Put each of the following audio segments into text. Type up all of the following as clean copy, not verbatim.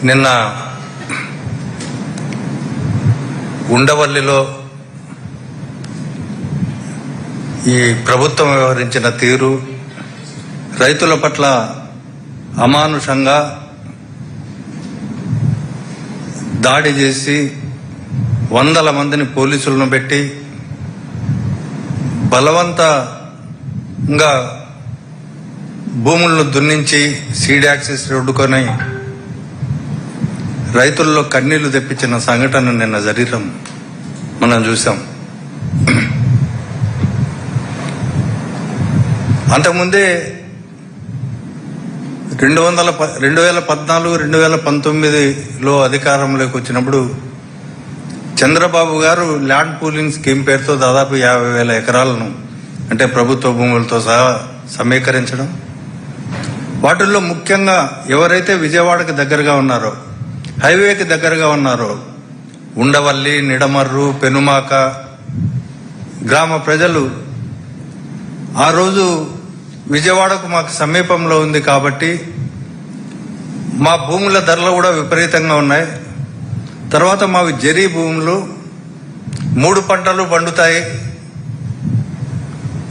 నిన్న ఉండవల్లిలో ఈ ప్రభుత్వం వ్యవహరించిన తీరు, రైతుల పట్ల అమానుషంగా దాడి చేసి వందల మందిని పోలీసులను పెట్టి బలవంతంగా భూములను దున్నించి సీడ్ యాక్సెస్ అడ్డుకొని రైతుల్లో కన్నీళ్లు తెప్పించిన సంఘటన నిన్న జరగడం మనం చూసాం. అంతకుముందే 2014, 2019లో అధికారంలోకి వచ్చినప్పుడు చంద్రబాబు గారు ల్యాండ్ పూలింగ్ స్కీమ్ పేరుతో దాదాపు 50,000 ఎకరాలను అంటే ప్రభుత్వ భూములతో సహా సమీకరించడం, వాటిల్లో ముఖ్యంగా ఎవరైతే విజయవాడకు దగ్గరగా ఉన్నారో, హైవేకి దగ్గరగా ఉన్నారో ఉండవల్లి, నిడమర్రు, పెనుమాక గ్రామ ప్రజలు ఆ రోజు విజయవాడకు మాకు సమీపంలో ఉంది కాబట్టి మా భూముల ధరలు కూడా విపరీతంగా ఉన్నాయి, తర్వాత మావి జరీ భూములు 3 పంటలు పండుతాయి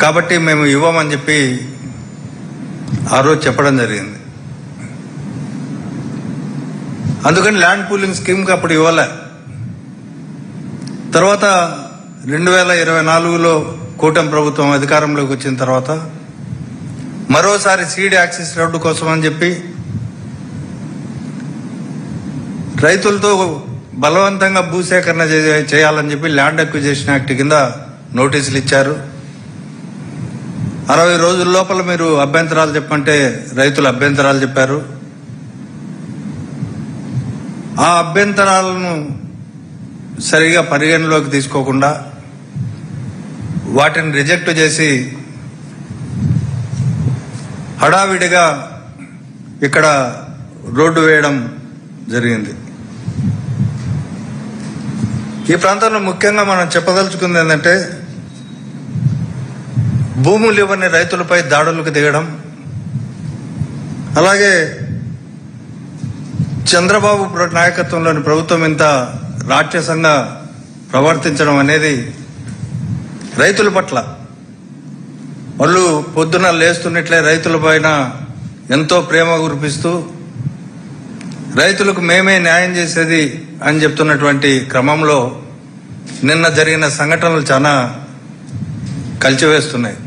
కాబట్టి మేము ఇవ్వమని చెప్పి ఆ రోజు చెప్పడం జరిగింది. అందుకని ల్యాండ్ పూలింగ్ స్కీమ్కి అప్పుడు ఇవ్వలే. తర్వాత 2024లో కూటమి ప్రభుత్వం అధికారంలోకి వచ్చిన తర్వాత మరోసారి సీడ్ యాక్సెస్ రోడ్డు కోసం అని చెప్పి రైతులతో బలవంతంగా భూసేకరణ చేయాలని చెప్పి ల్యాండ్ అక్విజిషన్ యాక్ట్ కింద నోటీసులు ఇచ్చారు. 60 రోజుల లోపల మీరు అభ్యంతరాలు చెప్పంటే రైతులు అభ్యంతరాలు చెప్పారు. ఆ అభ్యంతరాలను సరిగా పరిగణలోకి తీసుకోకుండా వాటిని రిజెక్ట్ చేసి హడావిడిగా ఇక్కడ రోడ్డు వేయడం జరిగింది. ఈ ప్రాంతంలో ముఖ్యంగా మనం చెప్పదలుచుకుంది ఏంటంటే, భూములు ఇవ్వని రైతులపై దాడులకు దిగడం, అలాగే చంద్రబాబు నాయకత్వంలోని ప్రభుత్వం ఇంత రాక్షసంగా ప్రవర్తించడం అనేది రైతుల పట్ల, వాళ్ళు పొద్దున లేస్తున్నట్లే రైతుల పైన ఎంతో ప్రేమ కురిపిస్తూ రైతులకు మేమే న్యాయం చేసేది అని చెప్తున్నటువంటి క్రమంలో నిన్న జరిగిన సంఘటనలు చాలా కలిచివేస్తున్నాయి.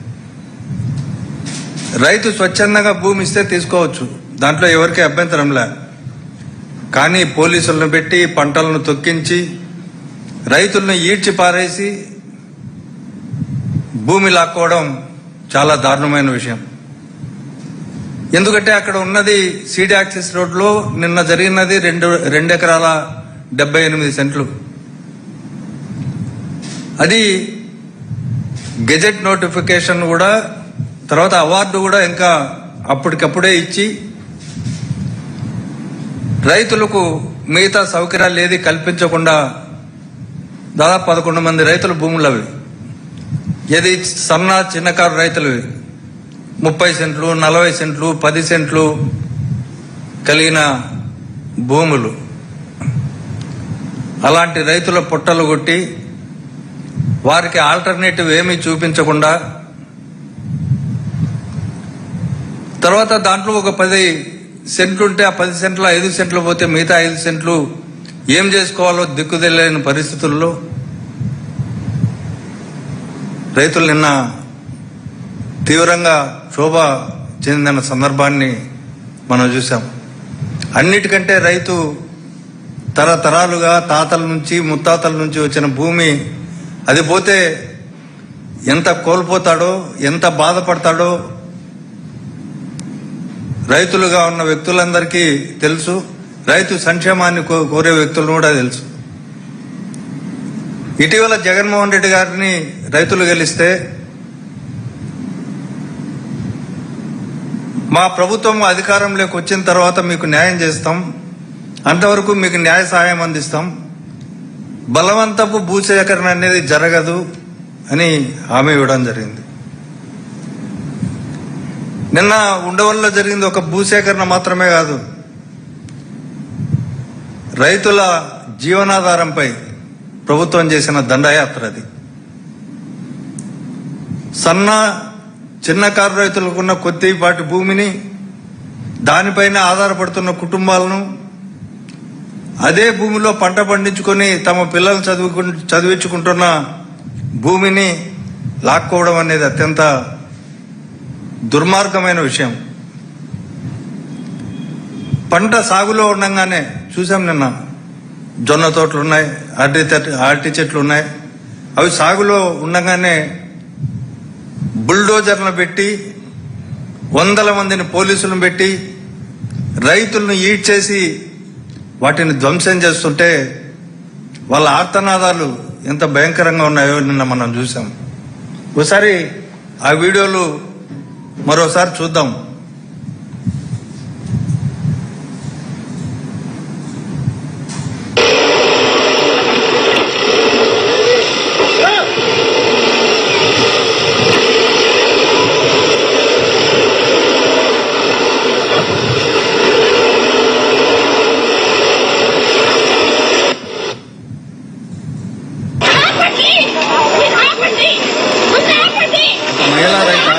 రైతు స్వచ్ఛందంగా భూమి ఇస్తే తీసుకోవచ్చు, దాంట్లో ఎవరికీ అభ్యంతరం లే. కానీ పోలీసులను పెట్టి పంటలను తొక్కించి రైతులను ఈడ్చి పారేసి భూమి లాక్కోవడం చాలా దారుణమైన విషయం. ఎందుకంటే అక్కడ ఉన్నది సీడ్ యాక్సెస్ రోడ్లో నిన్న జరిగినది 2 ఎకరాల 78 సెంట్లు. అది గెజెట్ నోటిఫికేషన్ కూడా, తర్వాత అవార్డు కూడా ఇంకా అప్పటికప్పుడే ఇచ్చి రైతులకు మిగతా సౌకర్యాలు ఏది కల్పించకుండా దాదాపు 11 మంది రైతుల భూములు అవి. ఏది సన్న చిన్నకారు రైతులు 30 సెంట్లు, 40 సెంట్లు, 10 సెంట్లు కలిగిన భూములు. అలాంటి రైతుల పొట్టలు కొట్టి వారికి ఆల్టర్నేటివ్ ఏమీ చూపించకుండా, తర్వాత దాంట్లో ఒక 10 సెంట్లు ఉంటే ఆ 10 సెంట్లు 5 సెంట్లు పోతే మిగతా 5 సెంట్లు ఏం చేసుకోవాలో దిక్కుదెలేని పరిస్థితుల్లో రైతులు నిన్న తీవ్రంగా క్షోభ చెందిన సందర్భాన్ని మనం చూసాం. అన్నిటికంటే రైతు తరతరాలుగా తాతల నుంచి ముత్తాతల నుంచి వచ్చిన భూమి, అది పోతే ఎంత కోల్పోతాడో, ఎంత బాధపడతాడో రైతులుగా ఉన్న వ్యక్తులందరికీ తెలుసు. రైతు సంక్షేమాన్ని కోరే వ్యక్తులను కూడా తెలుసు. ఇటీవల జగన్మోహన్ రెడ్డి గారిని రైతులు గెలిస్తే మా ప్రభుత్వం అధికారంలోకి వచ్చిన తర్వాత మీకు న్యాయం చేస్తాం, అంతవరకు మీకు న్యాయ సహాయం అందిస్తాం, బలవంతపు భూసేకరణ అనేది జరగదు అని హామీ ఇవ్వడం జరిగింది. నిన్న ఉండవల్లో జరిగింది ఒక భూసేకరణ మాత్రమే కాదు, రైతుల జీవనాధారంపై ప్రభుత్వం చేసిన దండయాత్ర అది. చిన్నకారు రైతులకున్న కొద్దిపాటి భూమిని, దానిపైన ఆధారపడుతున్న కుటుంబాలను, అదే భూమిలో పంట పండించుకొని తమ పిల్లలు చదివించుకుంటున్న భూమిని లాక్కోవడం అనేది అత్యంత దుర్మార్గమైన విషయం. పంట సాగులో ఉండగానే చూసాం, నిన్న జొన్న తోటలు ఉన్నాయి, అరటి చెట్లు ఉన్నాయి. అవి సాగులో ఉండగానే బుల్డోజర్లను పెట్టి, వందల మందిని పోలీసులను పెట్టి రైతులను ఈడ్ చేసి వాటిని ధ్వంసం చేస్తుంటే వాళ్ళ ఆర్తనాదాలు ఎంత భయంకరంగా ఉన్నాయో నిన్న మనం చూసాం. ఒకసారి ఆ వీడియోలు మరోసారి చూద్దాం. మహిళా రైతు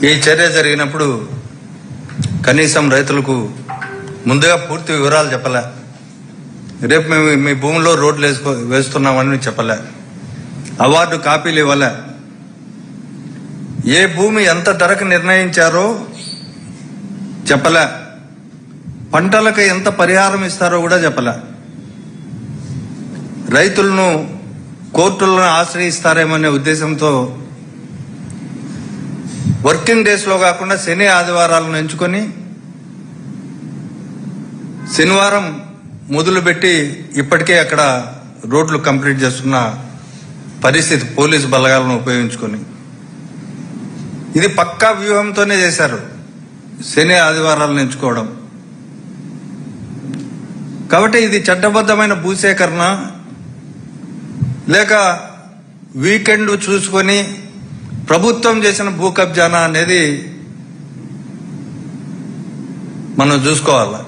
ఈ చర్య జరిగినప్పుడు కనీసం రైతులకు ముందుగా పూర్తి వివరాలు చెప్పలే. రేపు మేము మీ భూమిలో రోడ్లు వేస్తున్నామని చెప్పలే. అవార్డు కాపీలు ఇవ్వలే. ఏ భూమి ఎంత ధరకు నిర్ణయించారో చెప్పలే. పంటలకు ఎంత పరిహారం ఇస్తారో కూడా చెప్పలే. రైతులను కోర్టులను ఆశ్రయిస్తారేమనే ఉద్దేశంతో వర్కింగ్ డేస్ లో కాకుండా శని ఆదివారాలను ఎంచుకొని శనివారం మొదలుపెట్టి ఇప్పటికే అక్కడ రోడ్లు కంప్లీట్ చేస్తున్న పరిస్థితి, పోలీసు బలగాలను ఉపయోగించుకొని. ఇది పక్కా వ్యూహంతోనే చేశారు, శని ఆదివారాలను ఎంచుకోవడం. కాబట్టి ఇది చట్టబద్ధమైన భూసేకరణ లేక వీకెండ్ చూసుకొని ప్రభుత్వం చేసిన భూ కబ్జానా అనేది మనం చూసుకోవాలి.